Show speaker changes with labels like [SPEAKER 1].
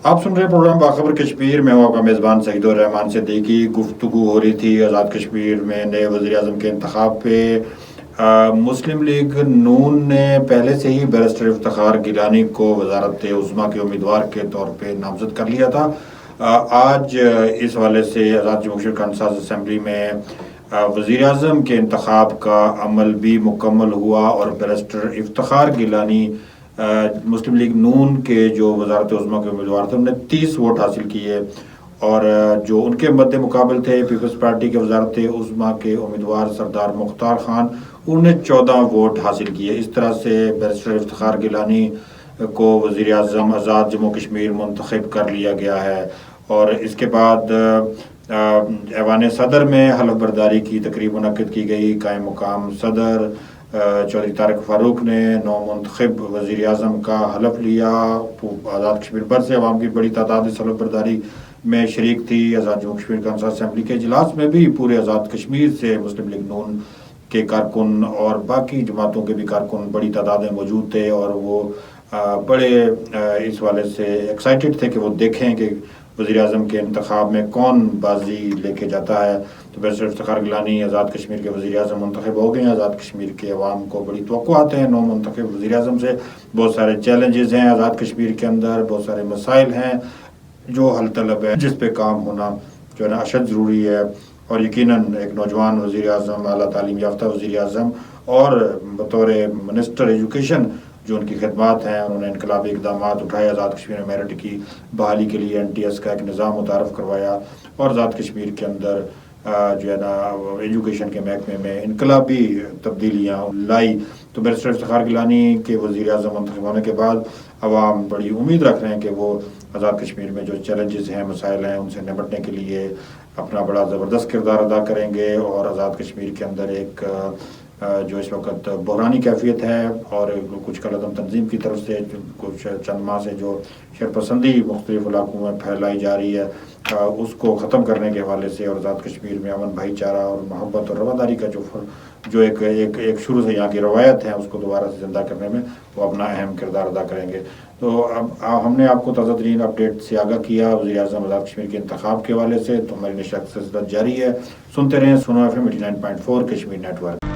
[SPEAKER 1] آپ سن رہے پروگرام باخبر کشمیر میں ہوں آپ کا میزبان سعید الرحمان صدیقی۔ گفتگو ہو رہی تھی آزاد کشمیر میں نئے وزیر اعظم کے انتخاب پہ۔ مسلم لیگ نون نے پہلے سے ہی بیرسٹر افتخار گیلانی کو وزارت عظمیٰ کے امیدوار کے طور پہ نامزد کر لیا تھا۔ آج اس حوالے سے آزاد جموں کشمیر کانساز اسمبلی میں وزیر اعظم کے انتخاب کا عمل بھی مکمل ہوا اور بیرسٹر افتخار گیلانی مسلم لیگ نون کے جو وزارت عظمیٰ کے امیدوار تھے انہوں نے 30 ووٹ حاصل کیے، اور جو ان کے مد مقابل تھے پیپلز پارٹی کے وزارت عظمیٰ کے امیدوار سردار مختار خان، انہوں نے 14 ووٹ حاصل کیے۔ اس طرح سے بیرسٹر افتخار گیلانی کو وزیر اعظم آزاد جموں کشمیر منتخب کر لیا گیا ہے۔ اور اس کے بعد ایوان صدر میں حلف برداری کی تقریب منعقد کی گئی۔ قائم مقام صدر چودھری طارق فاروق نے نو منتخب وزیر اعظم کا حلف لیا۔ آزاد کشمیر بھر سے عوام کی بڑی تعداد اس حلف برداری میں شریک تھی۔ آزاد جموں کشمیر کانساز اسمبلی کے اجلاس میں بھی پورے آزاد کشمیر سے مسلم لیگ نون کے کارکن اور باقی جماعتوں کے بھی کارکن بڑی تعداد میں موجود تھے، اور وہ بڑے اس والے سے ایکسائٹڈ تھے کہ وہ دیکھیں کہ وزیر اعظم کے انتخاب میں کون بازی لے کے جاتا ہے۔ تو بیرسٹر افتخار گیلانی آزاد کشمیر کے وزیر اعظم منتخب ہو گئے ہیں۔ آزاد کشمیر کے عوام کو بڑی توقعات ہیں نو منتخب وزیر اعظم سے۔ بہت سارے چیلنجز ہیں آزاد کشمیر کے اندر، بہت سارے مسائل ہیں جو حل طلب ہے، جس پہ کام ہونا جو ہے نا اشد ضروری ہے۔ اور یقیناً ایک نوجوان وزیر اعظم، اعلیٰ تعلیم یافتہ وزیر اعظم، اور بطور منسٹر ایجوکیشن جو ان کی خدمات ہیں، انہوں نے انقلابی اقدامات اٹھائے، آزاد کشمیر میں میرٹ کی بحالی کے لیے NTS کا ایک نظام متعارف کروایا، اور آزاد کشمیر کے اندر جو ہے نا ایجوکیشن کے محکمے میں انقلابی تبدیلیاں لائی۔ تو بیرسٹر افتخار گیلانی کے وزیر اعظم منتخب ہونے کے بعد عوام بڑی امید رکھ رہے ہیں کہ وہ آزاد کشمیر میں جو چیلنجز ہیں، مسائل ہیں، ان سے نمٹنے کے لیے اپنا بڑا زبردست کردار ادا کریں گے، اور آزاد کشمیر کے اندر ایک جو اس وقت بحرانی کیفیت ہے، اور کچھ کالعدم تنظیم کی طرف سے کچھ چند ماہ سے جو شرپسندی مختلف علاقوں میں پھیلائی جا رہی ہے، اس کو ختم کرنے کے حوالے سے، اور آزاد کشمیر میں امن، بھائی چارہ اور محبت اور رواداری کا جو ایک شروع سے یہاں کی روایت ہے، اس کو دوبارہ سے زندہ کرنے میں وہ اپنا اہم کردار ادا کریں گے۔ تو اب ہم نے آپ کو تازہ ترین اپڈیٹ سے آگاہ کیا وزیر اعظم آزاد کشمیر کے انتخاب کے حوالے سے۔ تو ہماری نشست جاری ہے، سنتے رہیں سنو FM 89.4 کشمیر نیٹ ورک۔